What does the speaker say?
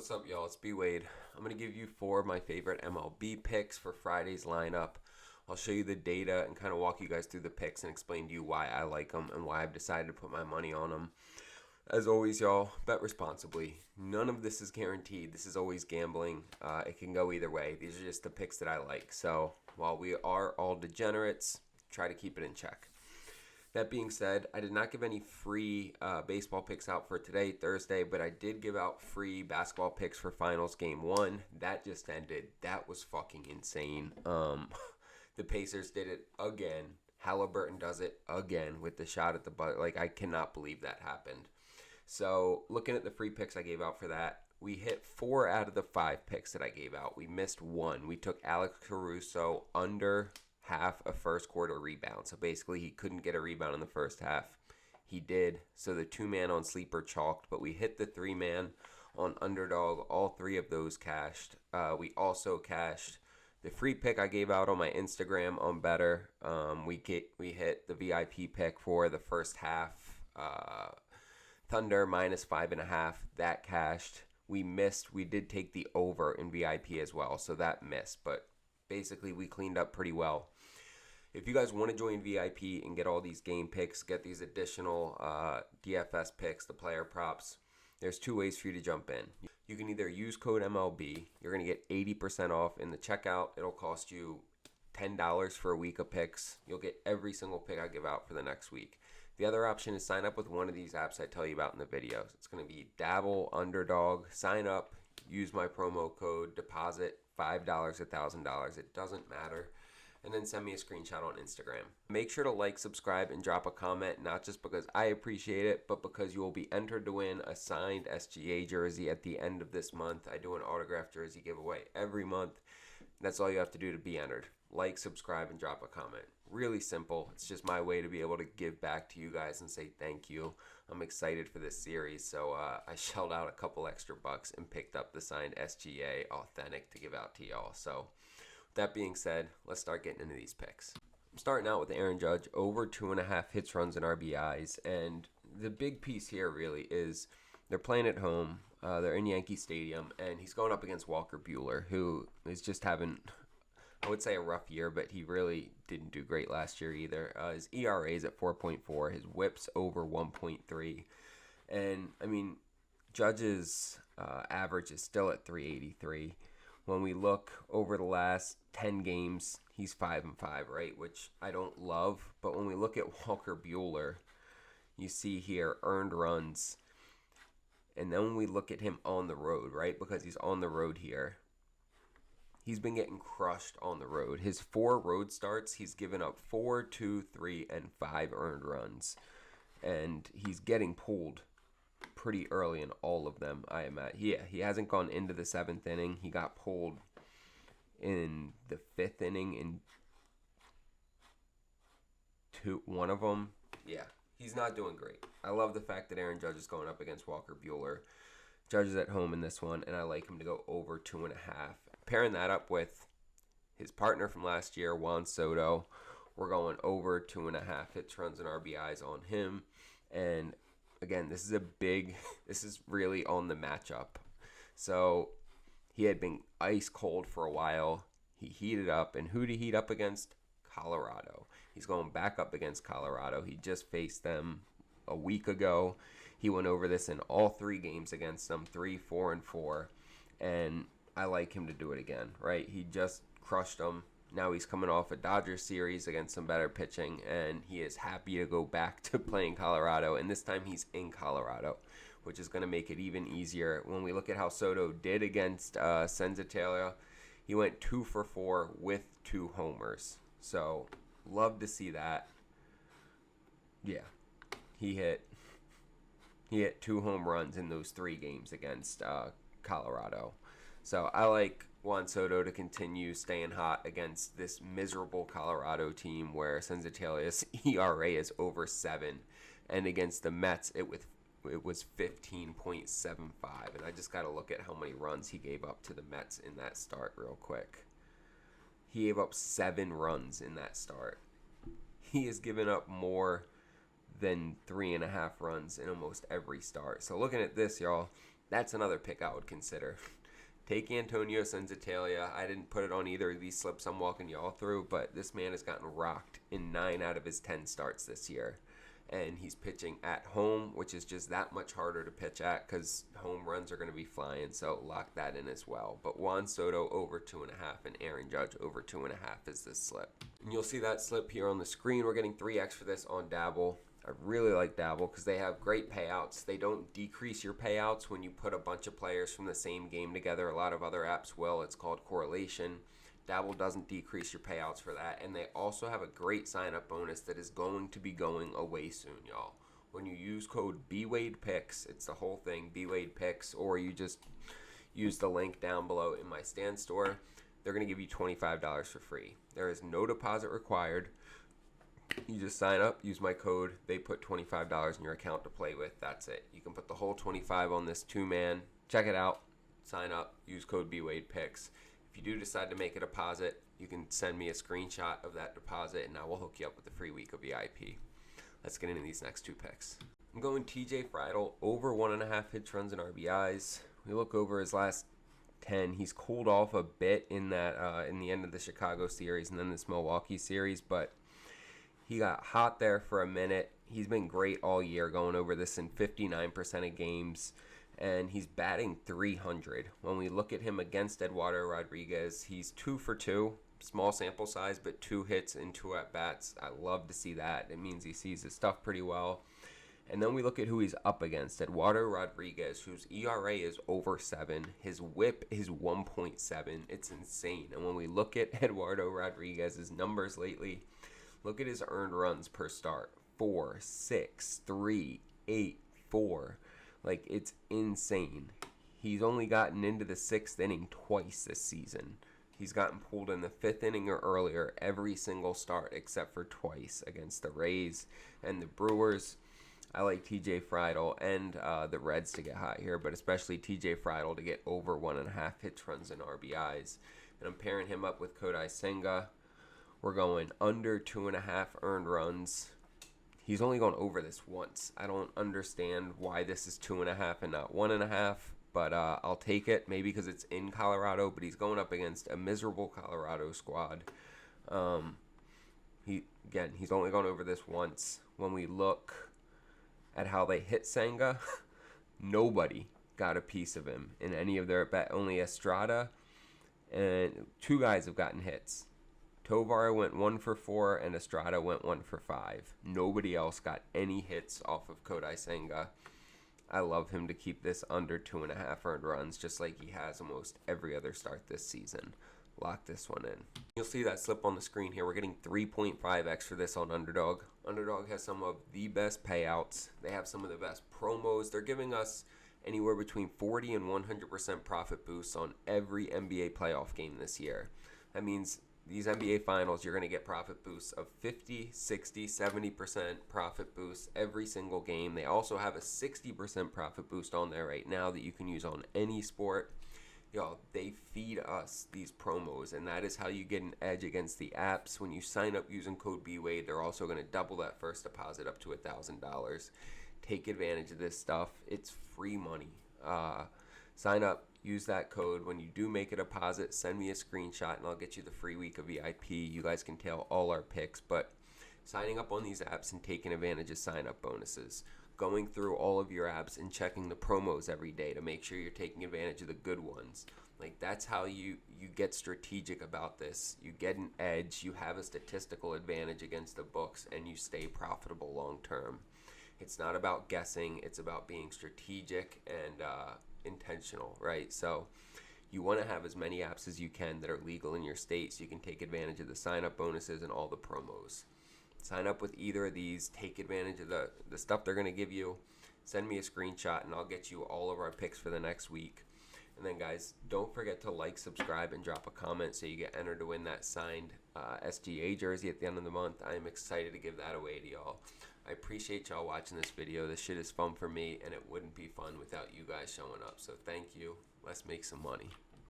What's up, y'all? It's B Wade. I'm going to give you 4 of my favorite MLB picks for Friday's lineup. I'll show you the data and kind of walk you guys through the picks and explain to you why I like them and why I've decided to put my money on them. As always, y'all, bet responsibly. None of this is guaranteed. This is always gambling. It can go either way. These are just the picks that I like. So while we are all degenerates, try to keep it in check. That being said, I did not give any free baseball picks out for today, Thursday, but I did give out free basketball picks for Finals Game 1. That just ended. That was fucking insane. The Pacers did it again. Halliburton does it again with the shot at the butt. Like, I cannot believe that happened. So, looking at the free picks I gave out for that, we hit 4 out of the 5 picks that I gave out. We missed 1. We took Alex Caruso under half a first quarter rebound. So basically he couldn't get a rebound in the first half. He did. So the 2-man on sleeper chalked, but we hit the 3-man on underdog. All 3 of those cashed. We also cashed the free pick I gave out on my Instagram on Better. We hit the VIP pick for the first half. Thunder minus 5.5. That cashed. We missed. We did take the over in VIP as well, so that missed. But basically we cleaned up pretty well. If you guys want to join VIP and get all these game picks, get these additional DFS picks, the player props, there's 2 ways for you to jump in. You can either use code MLB. You're going to get 80% off in the checkout. It'll cost you $10 for a week of picks. You'll get every single pick I give out for the next week. The other option is sign up with one of these apps I tell you about in the videos. It's going to be Dabble, Underdog. Sign up, use my promo code, deposit $5, $1,000. It doesn't matter. And then send me a screenshot on Instagram. Make sure to like, subscribe, and drop a comment, not just because I appreciate it, but because you will be entered to win a signed SGA jersey at the end of this month. I do an autographed jersey giveaway every month. That's all you have to do to be entered. Like, subscribe, and drop a comment. Really simple. It's just my way to be able to give back to you guys and say thank you. I'm excited for this series, so I shelled out a couple extra bucks and picked up the signed SGA Authentic to give out to y'all. So that being said, let's start getting into these picks. I'm starting out with Aaron Judge, over 2.5 hits, runs, and RBIs. And the big piece here really is they're playing at home. They're in Yankee Stadium, and he's going up against Walker Buehler, who is just having, I would say, a rough year, but he really didn't do great last year either. His ERA is at 4.4. His whip's over 1.3. And, I mean, Judge's average is still at 383. When we look over the last 10 games, he's 5-5, right? Which I don't love. But when we look at Walker Buehler, you see here earned runs. And then when we look at him on the road, right? Because he's on the road here. He's been getting crushed on the road. His 4 road starts, he's given up 4, 2, 3, and 5 earned runs. And he's getting pulled pretty early in all of them, I imagine. Yeah, he hasn't gone into the 7th inning. He got pulled in the 5th inning in one of them. Yeah, he's not doing great. I love the fact that Aaron Judge is going up against Walker Buehler. Judge is at home in this one, and I like him to go over 2.5. Pairing that up with his partner from last year, Juan Soto, we're going over 2.5 hits, runs, and RBIs on him. And again, this is really on the matchup. So he had been ice cold for a while. He heated up, and who did he heat up against? Colorado. He's going back up against Colorado. He just faced them a week ago. He went over this in all 3 games against them, 3, 4, and 4. And I like him to do it again, right? He just crushed them. Now he's coming off a Dodgers series against some better pitching, and he is happy to go back to playing Colorado. And this time he's in Colorado, which is going to make it even easier. When we look at how Soto did against Senga, he went 2 for 4 with 2 homers. So love to see that. Yeah, he hit 2 home runs in those 3 games against Colorado. So I like Juan Soto to continue staying hot against this miserable Colorado team where Senzatelia's ERA is over 7. And against the Mets, it was 15.75. And I just got to look at how many runs he gave up to the Mets in that start real quick. He gave up 7 runs in that start. He has given up more than 3.5 runs in almost every start. So looking at this, y'all, That's another pick I would consider. Take Antonio Senzatalia. I didn't put it on either of these slips I'm walking y'all through, but this man has gotten rocked in 9 out of his 10 starts this year. And he's pitching at home, which is just that much harder to pitch at because home runs are going to be flying, so lock that in as well. But Juan Soto over 2.5 and Aaron Judge over 2.5 is this slip. And you'll see that slip here on the screen. We're getting 3x for this on Dabble. I really like Dabble because they have great payouts. They don't decrease your payouts when you put a bunch of players from the same game together. A lot of other apps will. It's called correlation. Dabble doesn't decrease your payouts for that. And they also have a great sign-up bonus that is going to be going away soon, y'all. When you use code BWadePicks, it's the whole thing, BWadePicks, or you just use the link down below in my stand store, they're going to give you $25 for free. There is no deposit required. You just sign up, use my code, they put $25 in your account to play with. That's it. You can put the whole 25 on this 2-man. Check it out. Sign up, use code BWadePicks. If you do decide to make a deposit, you can send me a screenshot of that deposit and I will hook you up with a free week of VIP. Let's get into these next 2 picks. I'm going TJ Friedl over 1.5 hits, runs, and RBIs. We look over his last 10. He's cooled off a bit in that in the end of the Chicago series and then this Milwaukee series, but he got hot there for a minute. He's been great all year, going over this in 59% of games, and he's batting .300. When we look at him against Eduardo Rodriguez, he's 2 for 2. Small sample size, but 2 hits and 2 at-bats. I love to see that. It means he sees his stuff pretty well. And then we look at who he's up against. Eduardo Rodriguez, whose ERA is over 7. His whip is 1.7. It's insane. And when we look at Eduardo Rodriguez's numbers lately, look at his earned runs per start. 4, 6, 3, 8, 4. Like, it's insane. He's only gotten into the 6th inning twice this season. He's gotten pulled in the 5th inning or earlier every single start except for twice against the Rays and the Brewers. I like TJ Friedl and the Reds to get hot here, but especially TJ Friedl to get over 1.5 hits, runs, and RBIs. And I'm pairing him up with Senga. We're going under 2.5 earned runs. He's only gone over this once. I don't understand why this is 2.5 and not 1.5, but I'll take it. Maybe because it's in Colorado, but he's going up against a miserable Colorado squad. He's only gone over this once. When we look at how they hit Senga, nobody got a piece of him in any of their bet. Only Estrada and 2 guys have gotten hits. Tovar went 1 for 4 and Estrada went 1 for 5. Nobody else got any hits off of Senga. I love him to keep this under 2.5 earned runs, just like he has almost every other start this season. Lock this one in. You'll see that slip on the screen here. We're getting 3.5x for this on Underdog. Underdog has some of the best payouts. They have some of the best promos. They're giving us anywhere between 40 and 100% profit boosts on every NBA playoff game this year. That means these NBA finals, you're going to get profit boosts of 50, 60, 70% profit boosts every single game. They also have a 60% profit boost on there right now that you can use on any sport. Y'all, they feed us these promos, and that is how you get an edge against the apps. When you sign up using code BWade, they're also going to double that first deposit up to $1,000. Take advantage of this stuff. It's free money. Sign up. Use that code. When you do make a deposit, send me a screenshot and I'll get you the free week of VIP. You guys can tail all our picks, but signing up on these apps and taking advantage of sign-up bonuses, going through all of your apps and checking the promos every day to make sure you're taking advantage of the good ones. Like, that's how you get strategic about this. You get an edge, you have a statistical advantage against the books, and you stay profitable long term. It's not about guessing, it's about being strategic and intentional, right? So you want to have as many apps as you can that are legal in your state so you can take advantage of the sign-up bonuses and all the promos. Sign up with either of these, take advantage of the stuff they're going to give you, send me a screenshot, and I'll get you all of our picks for the next week. And then, guys, don't forget to like, subscribe, and drop a comment so you get entered to win that signed SGA jersey at the end of the month. I am excited to give that away to y'all. I appreciate y'all watching this video. This shit is fun for me, and it wouldn't be fun without you guys showing up. So thank you. Let's make some money.